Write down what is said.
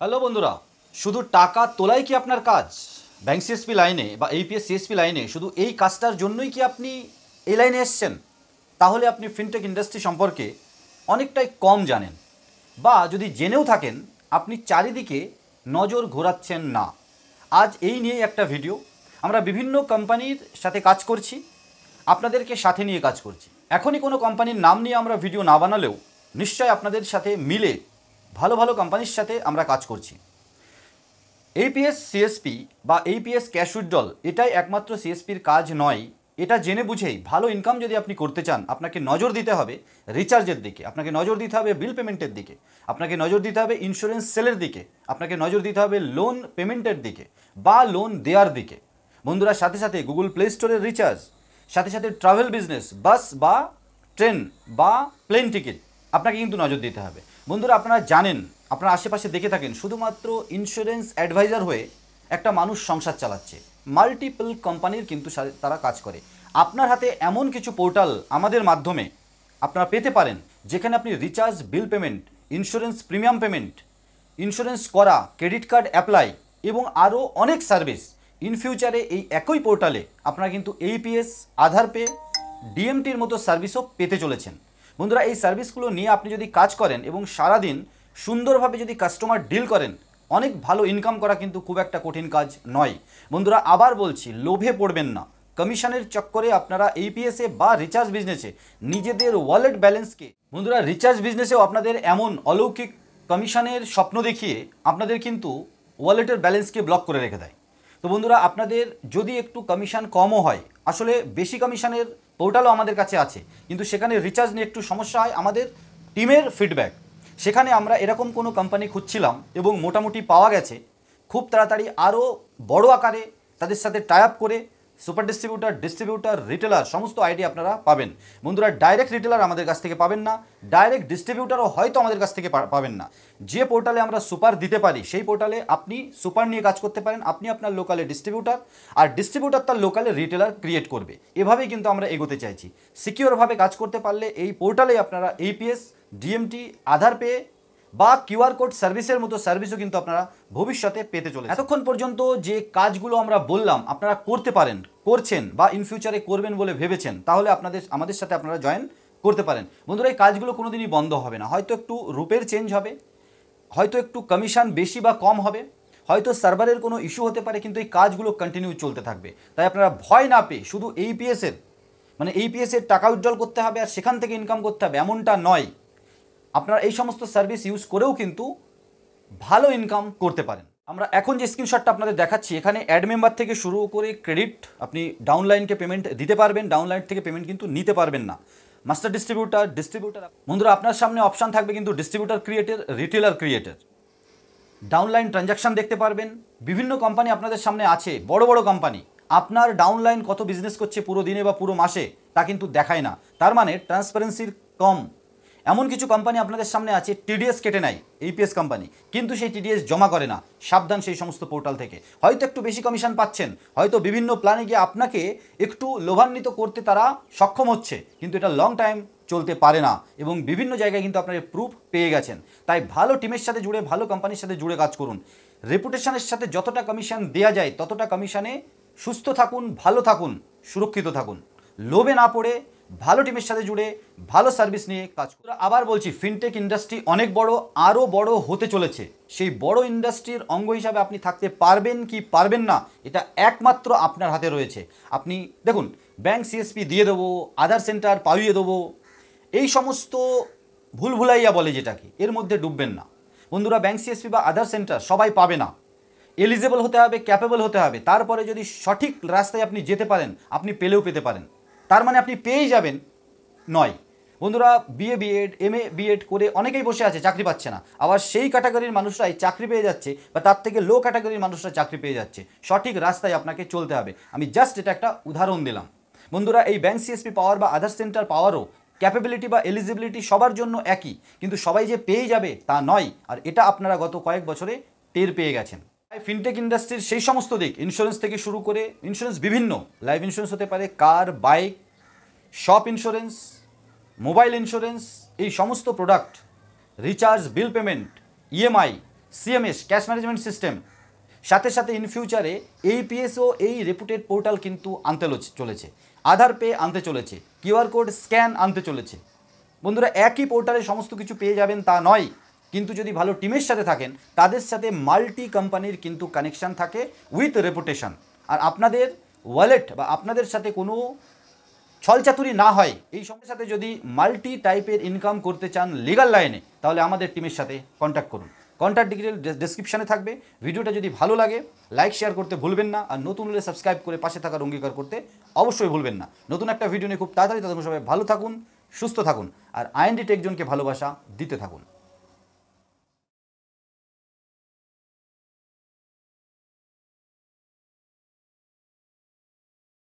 Hello বন্ধুরা, শুধু টাকা তোলাই কি আপনার কাজ? ব্যাংক সিএসপি লাইনে বা এইপিএস সিএসপি লাইনে শুধু এই কাজটার জন্যই কি আপনি এই লাইনে এসছেন? তাহলে আপনি ফিনটেক ইন্ডাস্ট্রি সম্পর্কে অনেকটাই কম জানেন, বা যদি জেনেও থাকেন আপনি চারিদিকে নজর ঘোরাচ্ছেন না। আজ এই নিয়েই একটা ভিডিও। আমরা বিভিন্ন কোম্পানির সাথে কাজ করছি, আপনাদেরকে সাথে নিয়ে কাজ করছি। এখনই কোনো কোম্পানির নাম নিয়ে আমরা ভিডিও না বানালেও নিশ্চয় আপনাদের সাথে মিলে ভালো ভালো কোম্পানির সাথে আমরা কাজ করছি। এইপিএস সিএসপি বা এইপিএস ক্যাশ উইথড্রল এটাই একমাত্র সিএসপির কাজ নয়। এটা জেনে বুঝেই ভালো ইনকাম যদি আপনি করতে চান, আপনাকে নজর দিতে হবে রিচার্জের দিকে, আপনাকে নজর দিতে হবে বিল পেমেন্টের দিকে, আপনাকে নজর দিতে হবে ইন্স্যুরেন্স সেলের দিকে, আপনাকে নজর দিতে হবে লোন পেমেন্টের দিকে বা লোন দেওয়ার দিকে। বন্ধুরা, সাথে সাথে গুগল প্লে স্টোরের রিচার্জ, সাথে সাথে ট্রাভেল বিজনেস, বাস বা ট্রেন বা প্লেন টিকিট আপনাকে কিন্তু নজর দিতে হবে। বন্ধুরা, আপনারা জানেন, আপনারা আশেপাশে দেখে থাকেন, শুধুমাত্র ইন্স্যুরেন্স অ্যাডভাইজার হয়ে একটা মানুষ সংসার চালাচ্ছে। মাল্টিপল কোম্পানির কিন্তু তারা কাজ করে। আপনার হাতে এমন কিছু পোর্টাল আমাদের মাধ্যমে আপনারা পেতে পারেন, যেখানে আপনি recharge, bill payment, insurance premium payment, insurance করা, ক্রেডিট কার্ড অ্যাপ্লাই এবং আরও অনেক সার্ভিস ইন ফিউচারে এই একই পোর্টালে আপনারা কিন্তু এইপিএস, আধার পে, ডিএমটির মতো সার্ভিসও পেতে চলেছেন। বন্ধুরা, এই সার্ভিসগুলো নিয়ে আপনি যদি কাজ করেন এবং সারাদিন সুন্দরভাবে যদি কাস্টমার ডিল করেন, অনেক ভালো ইনকাম করা কিন্তু খুব একটা কঠিন কাজ নয়। বন্ধুরা, আবার বলছি, লোভে পড়বেন না। কমিশনের চক্করে আপনারা এইপিএসে বা রিচার্জ বিজনেসে নিজেদের ওয়ালেট ব্যালেন্সকে, বন্ধুরা রিচার্জ বিজনেসেও আপনাদের এমন অলৌকিক কমিশনের স্বপ্ন দেখিয়ে আপনাদের কিন্তু ওয়ালেটের ব্যালেন্সকে ব্লক করে রেখে দেয়। তো বন্ধুরা, আপনাদের যদি একটু কমিশন কমও হয়, আসলে বেশি কমিশনের পোর্টালও আমাদের কাছে আছে, কিন্তু সেখানে রিচার্জ নিয়ে একটু সমস্যা হয়। আমাদের টিমের ফিডব্যাক, সেখানে আমরা এরকম কোনো কোম্পানি খুঁজছিলাম এবং মোটামুটি পাওয়া গেছে। খুব তাড়াতাড়ি আরও বড় আকারে তাদের সাথে টাই আপ করে সুপার ডিস্ট্রিবিউটার, রিটেলার সমস্ত আইডি আপনারা পাবেন। বন্ধুরা, ডাইরেক্ট রিটেলার আমাদের কাছ থেকে পাবেন না, ডাইরেক্ট ডিস্ট্রিবিউটারও হয়তো আমাদের কাছ থেকে পাবেন না। যে পোর্টালে আমরা সুপার দিতে পারি সেই পোর্টালে আপনি সুপার নিয়ে কাজ করতে পারেন। আপনি আপনার লোকালে ডিস্ট্রিবিউটার, আর ডিস্ট্রিবিউটার তার লোকালে রিটেলার ক্রিয়েট করবে। এভাবেই কিন্তু আমরা এগোতে চাইছি। সিকিওরভাবে কাজ করতে পারলে এই পোর্টালে আপনারা এইপিএস, ডিএমটি, আধার পে বা কিউআর কোড সার্ভিসের মতো সার্ভিসও কিন্তু আপনারা ভবিষ্যতে পেতে চলে। এতক্ষণ পর্যন্ত যে কাজগুলো আমরা বললাম আপনারা করতে পারেন, করছেন বা ইন ফিউচারে করবেন বলে ভেবেছেন, তাহলে আমাদের সাথে আপনারা জয়েন করতে পারেন। বন্ধুরা, এই কাজগুলো কোনোদিনই বন্ধ হবে না। হয়তো একটু রূপের চেঞ্জ হবে, হয়তো একটু কমিশন বেশি বা কম হবে, হয়তো সার্ভারের কোনো ইস্যু হতে পারে, কিন্তু এই কাজগুলো কন্টিনিউ চলতে থাকবে। তাই আপনারা ভয় না পেয়ে শুধু এইপিএসের টাকা উইথড্রল করতে হবে আর সেখান থেকে ইনকাম করতে হবে এমনটা নয়। আপনারা এই সমস্ত সার্ভিস ইউজ করেও কিন্তু ভালো ইনকাম করতে পারেন। আমরা এখন যে স্ক্রিনশটটা আপনাদের দেখাচ্ছি, এখানে অ্যাড মেম্বার থেকে শুরু করে ক্রেডিট, আপনি ডাউনলাইনকে পেমেন্ট দিতে পারবেন, ডাউনলাইন থেকে পেমেন্ট কিন্তু নিতে পারবেন না। মাস্টার ডিস্ট্রিবিউটার বন্ধুরা, আপনার সামনে অপশান থাকবে কিন্তু ডিস্ট্রিবিউটার ক্রিয়েটের, রিটেলার ক্রিয়েটের। ডাউনলাইন ট্রানজাকশান দেখতে পারবেন। বিভিন্ন কোম্পানি আপনাদের সামনে আছে, বড় বড় কোম্পানি। আপনার ডাউনলাইন কত বিজনেস করছে পুরো দিনে বা পুরো মাসে তা কিন্তু দেখায় না, তার মানে ট্রান্সপারেন্সির কম। এমন কিছু কোম্পানি আপনাদের সামনে আছে, টিডিএস কেটে নেয় এইপিএস কোম্পানি, কিন্তু সেই টিডিএস জমা করে না। সাবধান সেই সমস্ত পোর্টাল থেকে। হয়তো একটু বেশি কমিশন পাচ্ছেন, হয়তো বিভিন্ন প্ল্যানে গিয়ে আপনাকে একটু লোভান্বিত করতে তারা সক্ষম হচ্ছে, কিন্তু এটা লং টাইম চলতে পারে না এবং বিভিন্ন জায়গায় কিন্তু আপনারা প্রুফ পেয়ে গেছেন। তাই ভালো টিমের সাথে জুড়ে, ভালো কোম্পানির সাথে জুড়ে কাজ করুন। রেপুটেশনের সাথে যতটা কমিশন দেওয়া যায় ততটা কমিশনে সুস্থ থাকুন, ভালো থাকুন, সুরক্ষিত থাকুন। লোভে না পড়ে ভালো টিমের সাথে জুড়ে ভালো সার্ভিস নিয়ে কাজ করুন। আবার বলছি, ফিনটেক ইন্ডাস্ট্রি অনেক বড়, আরও বড় হতে চলেছে। সেই বড় ইন্ডাস্ট্রির অঙ্গ হিসাবে আপনি থাকতে পারবেন কি পারবেন না, এটা একমাত্র আপনার হাতে রয়েছে। আপনি দেখুন, ব্যাংক সিএসপি দিয়ে দেবো, আধার সেন্টার পাইয়ে দেবো, এই সমস্ত ভুলভুলাইয়া বলে যেটাকে, এর মধ্যে ডুববেন না। বন্ধুরা, ব্যাংক সিএসপি বা আধার সেন্টার সবাই পাবে না। এলিজেবল হতে হবে, ক্যাপেবল হতে হবে, তারপরে যদি সঠিক রাস্তায় আপনি যেতে পারেন, আপনি পেলেও পেতে পারেন। তার মানে আপনি পেয়েই যাবেন নয়। বন্ধুরা, বিএড, বিএড করে অনেকেই বসে আছে, চাকরি পাচ্ছে না। আবার সেই ক্যাটাগরির মানুষরাই চাকরি পেয়ে যাচ্ছে, বা তার থেকে লো ক্যাটাগরির মানুষরা চাকরি পেয়ে যাচ্ছে। সঠিক রাস্তায় আপনাকে চলতে হবে। আমি জাস্ট এটা একটা উদাহরণ দিলাম। বন্ধুরা, এই ব্যাংক সিএসপি পাওয়ার বা আধার সেন্টার পাওয়ারও ক্যাপেবিলিটি বা এলিজিবিলিটি সবার জন্য একই, কিন্তু সবাই যে পেয়ে যাবে তা নয়। আর এটা আপনারা গত কয়েক বছরে টের পেয়ে গেছেন। ফিনটেক ইন্ডাস্ট্রির সেই সমস্ত দিক, ইন্স্যুরেন্স থেকে শুরু করে, ইন্স্যুরেন্স বিভিন্ন, লাইফ ইন্স্যুরেন্স হতে পারে, car, bike, shop insurance, mobile insurance, এই সমস্ত product, recharge, bill payment, EMI, CMS cash management system, সাথে সাথে ইন ফিউচারে এইপিএসও এই রেপুটেড পোর্টাল কিন্তু আনতে চলেছে, আধার পে আনতে চলেছে, কিউআর কোড স্ক্যান আনতে চলেছে। বন্ধুরা, একই পোর্টালে সমস্ত কিছু পেয়ে যাবেন তা নয়, কিন্তু যদি ভালো টিমের সাথে থাকেন তাদের সাথে মাল্টি কোম্পানির কিন্তু কানেকশান থাকে উইথ রেপুটেশন। আর আপনাদের ওয়ালেট বা আপনাদের সাথে কোনো ছলচাতুরি না হয়, এই সঙ্গে সাথে যদি মাল্টি টাইপের ইনকাম করতে চান লিগাল লাইনে, তাহলে আমাদের টিমের সাথে কন্ট্যাক্ট করুন। কন্ট্যাক্ট ডিটেল ডেসক্রিপশানে থাকবে। ভিডিওটা যদি ভালো লাগে লাইক শেয়ার করতে ভুলবেন না, আর নতুন হলে সাবস্ক্রাইব করে পাশে থাকার অঙ্গীকার করতে অবশ্যই ভুলবেন না। নতুন একটা ভিডিও নিয়ে খুব তাড়াতাড়ি, ততক্ষণ সবাই ভালো থাকুন, সুস্থ থাকুন, আর আইএনডি টেক জোনকে ভালোবাসা দিতে থাকুন।